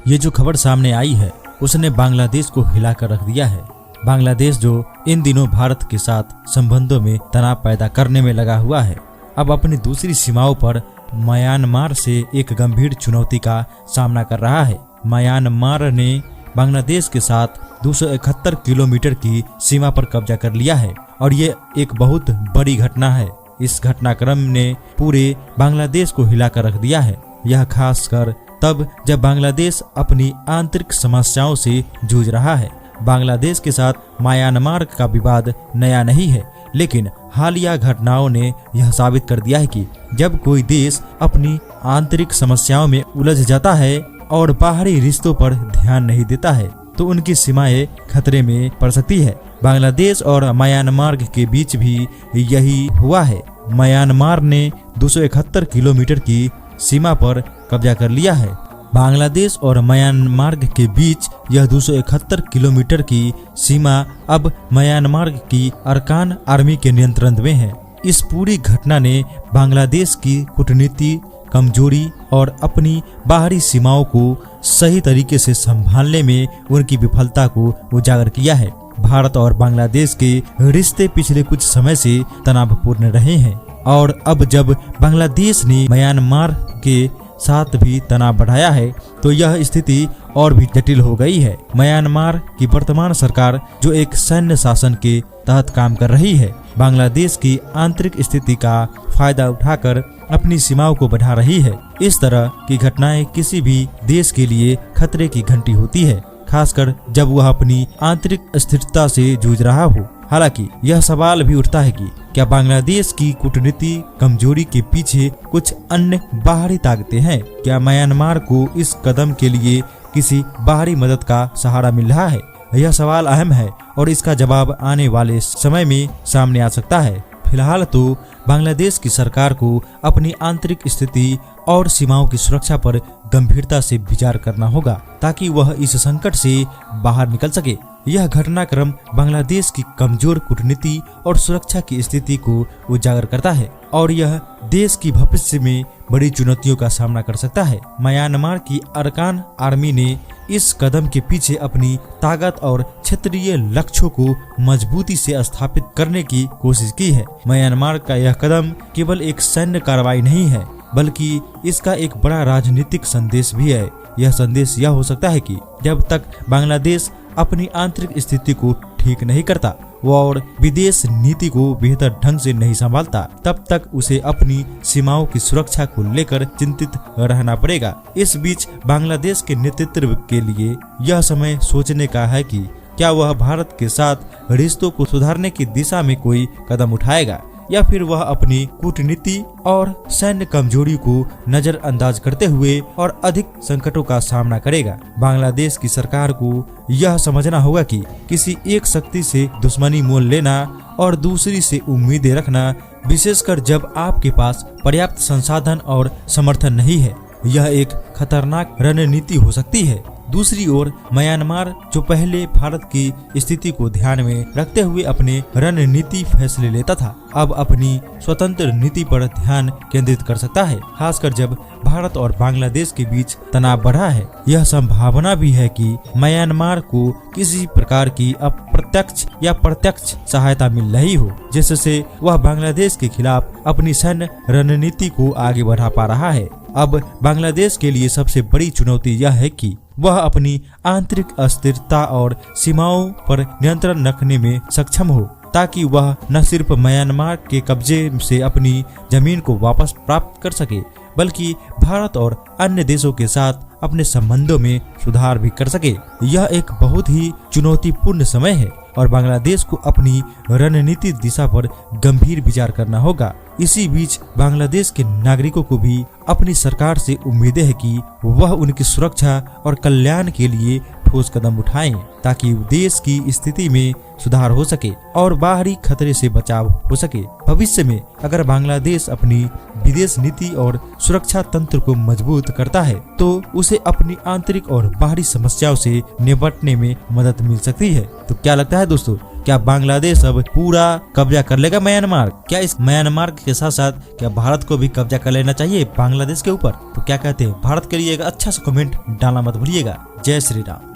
ये जो खबर सामने आई है उसने बांग्लादेश को हिलाकर रख दिया है। बांग्लादेश जो इन दिनों भारत के साथ संबंधों में तनाव पैदा करने में लगा हुआ है, अब अपनी दूसरी सीमाओं पर म्यांमार से एक गंभीर चुनौती का सामना कर रहा है। म्यांमार ने बांग्लादेश के साथ 271 किलोमीटर की सीमा पर कब्जा कर लिया है और ये एक बहुत बड़ी घटना है। इस घटनाक्रम ने पूरे बांग्लादेश को हिलाकर रख दिया है। यह खासकर तब जब बांग्लादेश अपनी आंतरिक समस्याओं से जूझ रहा है। बांग्लादेश के साथ म्यांमार का विवाद नया नहीं है, लेकिन हालिया घटनाओं ने यह साबित कर दिया है कि जब कोई देश अपनी आंतरिक समस्याओं में उलझ जाता है और बाहरी रिश्तों पर ध्यान नहीं देता है तो उनकी सीमाएं खतरे में पड़ सकती है। बांग्लादेश और म्यांमार के बीच भी यही हुआ है। म्यांमार ने 271 किलोमीटर की सीमा पर कब्जा कर लिया है। बांग्लादेश और म्यांमार के बीच यह 271 किलोमीटर की सीमा अब म्यांमार की अरकान आर्मी के नियंत्रण में है। इस पूरी घटना ने बांग्लादेश की कूटनीति कमजोरी और अपनी बाहरी सीमाओं को सही तरीके से संभालने में उनकी विफलता को उजागर किया है। भारत और बांग्लादेश के रिश्ते पिछले कुछ समय से तनावपूर्ण रहे हैं और अब जब बांग्लादेश ने म्यांमार के साथ भी तनाव बढ़ाया है तो यह स्थिति और भी जटिल हो गई है। म्यांमार की वर्तमान सरकार जो एक सैन्य शासन के तहत काम कर रही है, बांग्लादेश की आंतरिक स्थिति का फायदा उठाकर अपनी सीमाओं को बढ़ा रही है। इस तरह की घटनाएं किसी भी देश के लिए खतरे की घंटी होती है, खासकर जब वह अपनी आंतरिक स्थिरता से जूझ रहा हो। हालांकि यह सवाल भी उठता है कि क्या बांग्लादेश की कूटनीति कमजोरी के पीछे कुछ अन्य बाहरी ताकतें हैं? क्या म्यांमार को इस कदम के लिए किसी बाहरी मदद का सहारा मिल रहा है? यह सवाल अहम है और इसका जवाब आने वाले समय में सामने आ सकता है। फिलहाल तो बांग्लादेश की सरकार को अपनी आंतरिक स्थिति और सीमाओं की सुरक्षा पर गंभीरता से विचार करना होगा ताकि वह इस संकट से बाहर निकल सके। यह घटनाक्रम बांग्लादेश की कमजोर कूटनीति और सुरक्षा की स्थिति को उजागर करता है और यह देश की भविष्य में बड़ी चुनौतियों का सामना कर सकता है। म्यांमार की अरकान आर्मी ने इस कदम के पीछे अपनी ताकत और क्षेत्रीय लक्ष्यों को मजबूती से स्थापित करने की कोशिश की है। म्यांमार का यह कदम केवल एक सैन्य कार्रवाई नहीं है, बल्कि इसका एक बड़ा राजनीतिक संदेश भी है। यह संदेश यह हो सकता है कि जब तक बांग्लादेश अपनी आंतरिक स्थिति को ठीक नहीं करता और विदेश नीति को बेहतर ढंग से नहीं संभालता, तब तक उसे अपनी सीमाओं की सुरक्षा को लेकर चिंतित रहना पड़ेगा। इस बीच बांग्लादेश के नेतृत्व के लिए यह समय सोचने का है कि क्या वह भारत के साथ रिश्तों को सुधारने की दिशा में कोई कदम उठाएगा या फिर वह अपनी कूटनीति और सैन्य कमजोरी को नजरअंदाज करते हुए और अधिक संकटों का सामना करेगा। बांग्लादेश की सरकार को यह समझना होगा कि किसी एक शक्ति से दुश्मनी मोल लेना और दूसरी से उम्मीदें रखना, विशेषकर जब आपके पास पर्याप्त संसाधन और समर्थन नहीं है, यह एक खतरनाक रणनीति हो सकती है। दूसरी ओर म्यांमार जो पहले भारत की स्थिति को ध्यान में रखते हुए अपने रणनीति फैसले लेता था, अब अपनी स्वतंत्र नीति पर ध्यान केंद्रित कर सकता है, खासकर जब भारत और बांग्लादेश के बीच तनाव बढ़ा है। यह संभावना भी है कि म्यांमार को किसी प्रकार की अप्रत्यक्ष या प्रत्यक्ष सहायता मिल रही हो, जिससे वह बांग्लादेश के खिलाफ अपनी सैन्य रणनीति को आगे बढ़ा पा रहा है। अब बांग्लादेश के लिए सबसे बड़ी चुनौती यह है कि वह अपनी आंतरिक अस्थिरता और सीमाओं पर नियंत्रण रखने में सक्षम हो, ताकि वह न सिर्फ म्यांमार के कब्जे से अपनी जमीन को वापस प्राप्त कर सके, बल्कि भारत और अन्य देशों के साथ अपने संबंधों में सुधार भी कर सके। यह एक बहुत ही चुनौतीपूर्ण समय है और बांग्लादेश को अपनी रणनीति दिशा पर गंभीर विचार करना होगा। इसी बीच बांग्लादेश के नागरिकों को भी अपनी सरकार से उम्मीदें है कि वह उनकी सुरक्षा और कल्याण के लिए ठोस कदम उठाएं, ताकि देश की स्थिति में सुधार हो सके और बाहरी खतरे से बचाव हो सके। भविष्य में अगर बांग्लादेश अपनी विदेश नीति और सुरक्षा तंत्र को मजबूत करता है तो उसे अपनी आंतरिक और बाहरी समस्याओं से निपटने में मदद मिल सकती है। तो क्या लगता है दोस्तों, क्या बांग्लादेश अब पूरा कब्जा कर लेगा म्यांमार? क्या इस म्यांमार के साथ साथ क्या भारत को भी कब्जा कर लेना चाहिए बांग्लादेश के ऊपर? तो क्या कहते हैं? भारत के लिए एक अच्छा सा कमेंट डालना मत भूलिएगा। जय श्री राम।